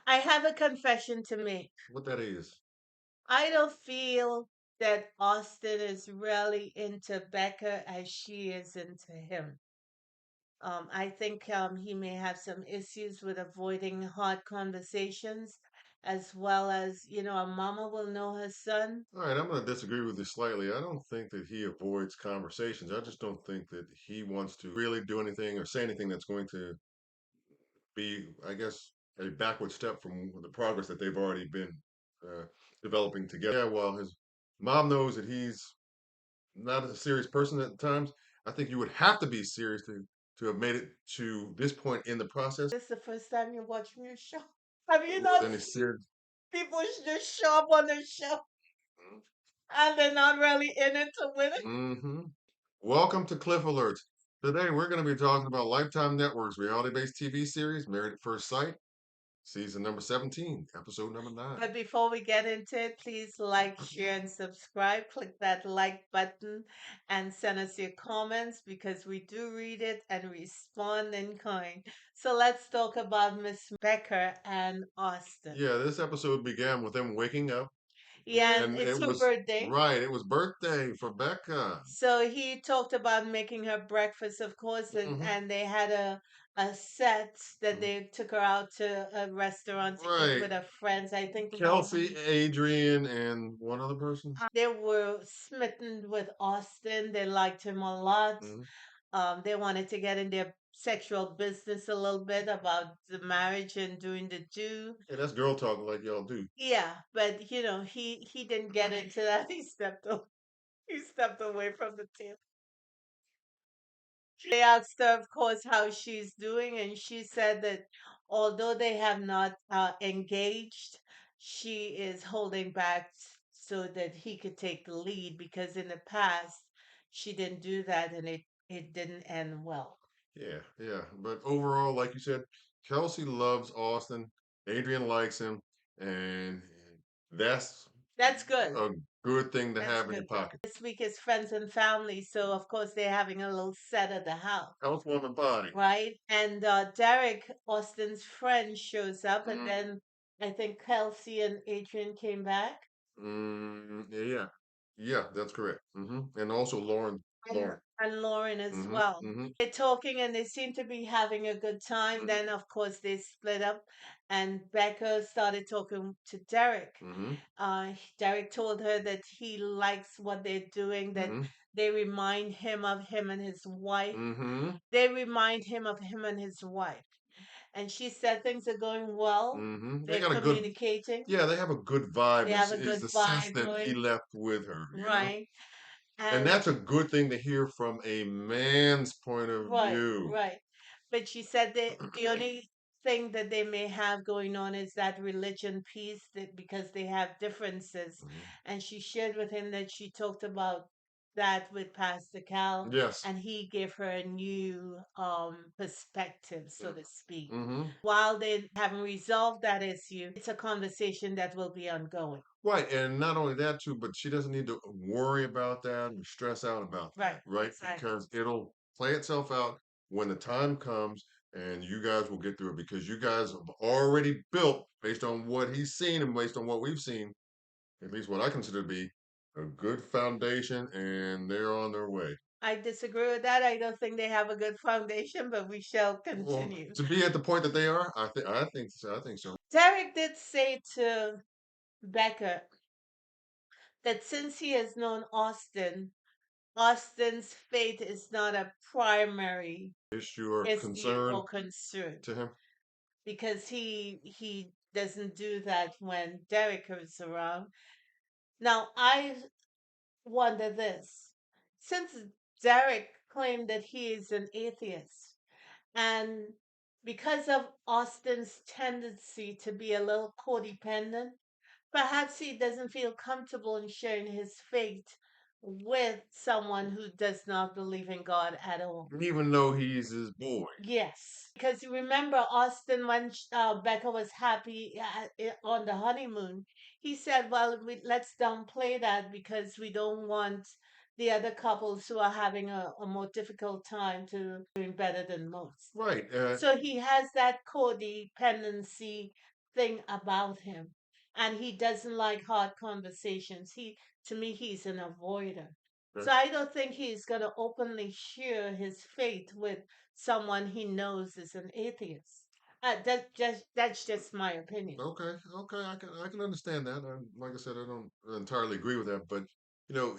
I have a confession to make. What that is? I don't feel that Austin is really into Becca as she is into him. I think he may have some issues with avoiding hard conversations, as well as, a mama will know her son. All right, I'm going to disagree with you slightly. I don't think that he avoids conversations. I just don't think that he wants to really do anything or say anything that's going to be, I guess, a backward step from the progress that they've already been uh, developing together. Yeah, well, his mom knows that he's not a serious person at times. I think you would have to be serious to have made it to this point in the process. This is the first time you're watching your show. Have you With not any seen serious. people just show up on the show and they're not really in it to win it? Mm-hmm. Welcome to Cliff Alerts. Today we're going to be talking about Lifetime Network's reality-based TV series, Married at First Sight, season number 17, episode number 9. But before we get into it, please like, share, and subscribe. Click that like button and send us your comments because we do read it and respond in kind. So let's talk about Miss Becker and Austin. Yeah, this episode began with them waking up, Yeah, and and it's it her was birthday. right. It was birthday for Becca. So he talked about making her breakfast, of course, and, Hmm. and they had a set that they took her out to a restaurant to eat Right. with her friends. I think Kelsey, Adrian, and one other person. they were smitten with Austin. They liked him a lot. Hmm. They wanted to get in their sexual business a little bit about the marriage and doing the do. Hey, that's girl talk like y'all do. Yeah, but he didn't get into that. He stepped away from the table. They asked her, of course, how she's doing, and she said that although they have not engaged, she is holding back so that he could take the lead because in the past she didn't do that and it didn't end well. Yeah, yeah. But overall, like you said, Kelsey loves Austin. Adrian likes him, and that's That's good. a good thing to That's have in your good. pocket. This week is friends and family, so of course they're having a little set at the house. Housewarming party. Right? And Derek, Austin's friend, shows up, and Mm, then I think Kelsey and Adrian came back. yeah, yeah, yeah. That's correct. And also Lauren, And, Lauren. and Lauren as Hmm. well. Hmm. They're talking and they seem to be having a good time. Then, of course, they split up, and Becca started talking to Derek. Hmm. Derek told her that he likes what they're doing, that Hmm. they remind him and his wife. Hmm. They remind him of him and his wife. And she said things are going well. They They're got a good, communicating. yeah. They have a good They vibe. have a Is good the sense vibe that he going, left with her, right? and And that's a good thing to hear from a man's point of right, view. right. But she said that the only thing that they may have going on is that religion piece that because they have differences. Mhm. And she shared with him that she talked about that with Pastor Cal Yes. and he gave her a new perspective, so to speak. Hmm. While they haven't resolved that issue, it's a conversation that will be ongoing. Right, and not only that too, but she doesn't need to worry about that and stress out about that, Right, right? exactly. Because it'll play itself out when the time comes, and you guys will get through it because you guys have already built, based on what he's seen and based on what we've seen, at least what I consider to be a good foundation, and they're on their way. I disagree with that. I don't think they have a good foundation, but we shall Well, continue. to be at the point that they are, I think so. I think so. Derek did say to Becca that since he has known Austin, Austin's fate is not a primary Issue or issue concern or concern to him. because he doesn't do that when Derek is around. Now I wonder this. Since Derek claimed that he is an atheist, and because of Austin's tendency to be a little codependent, perhaps he doesn't feel comfortable in sharing his faith with someone who does not believe in God at all. Even though he's his boy. Yes, because you remember Austin when Becca was happy on the honeymoon. He said, "Well, let's downplay that because we don't want the other couples who are having a more difficult time to doing better than most." Right. So he has that codependency thing about him. And he doesn't like hard conversations. To me, he's an avoider. Okay. So I don't think he's going to openly share his faith with someone he knows is an atheist. That's just my opinion. Okay, okay, I can understand that. Like I said, I don't entirely agree with that, but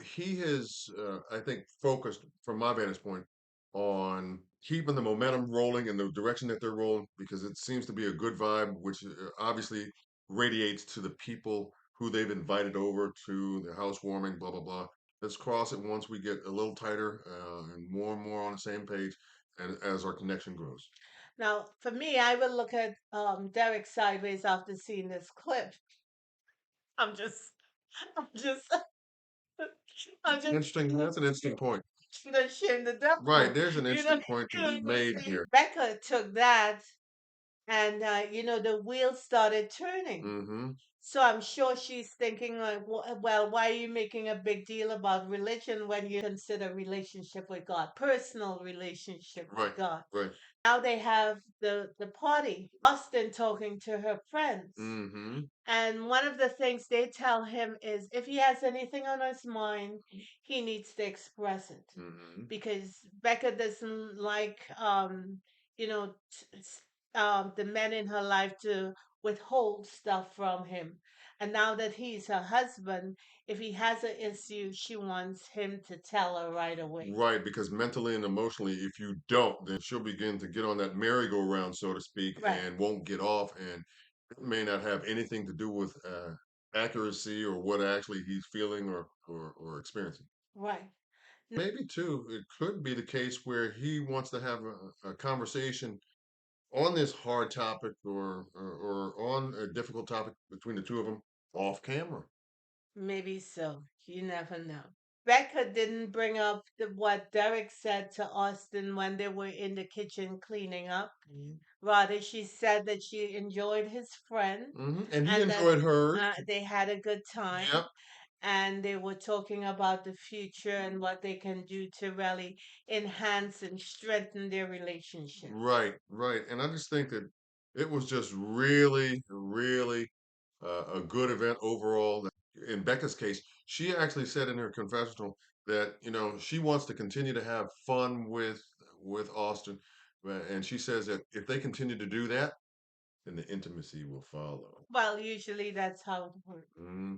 he has, I think, focused from my vantage point on keeping the momentum rolling in the direction that they're rolling because it seems to be a good vibe, which obviously radiates to the people who they've invited over to the housewarming, blah blah blah. Let's cross it once we get a little tighter and more on the same page, and as our connection grows. Now, for me, I will look at Derek sideways after seeing this clip. I'm just, I'm just, I'm just Interesting. That's an interesting point. gonna shame the Right, devil. there's an You know, interesting point to be made here. Becca took that, and the wheels started turning. Mm-hmm. So I'm sure she's thinking like, well, why are you making a big deal about religion when you consider relationship with God, personal relationship with Right, God? right. Now they have the party. Austin talking to her friends. Mm-hmm. And one of the things they tell him is if he has anything on his mind, he needs to express it. Mm-hmm. Because Becca doesn't like, the men in her life to withhold stuff from him. And now that he's her husband, if he has an issue, she wants him to tell her right away. Right, because mentally and emotionally, if you don't, then she'll begin to get on that merry-go-round, so to speak, Right, and won't get off, and it may not have anything to do with accuracy or what actually he's feeling or experiencing. right. Maybe too, it could be the case where he wants to have a conversation on this hard topic or on a difficult topic between the two of them off camera. Maybe so. You never know. Becca didn't bring up what Derek said to Austin when they were in the kitchen cleaning up. Rather, she said that she enjoyed his friend And he and that enjoyed hers. they had a good time Yep. and they were talking about the future and what they can do to really enhance and strengthen their relationship. Right, right. And I just think that it was just really, really a good event overall. In Becca's case, she actually said in her confessional that she wants to continue to have fun with Austin, and she says that if they continue to do that, then the intimacy will follow. Well, usually that's how it works. Hmm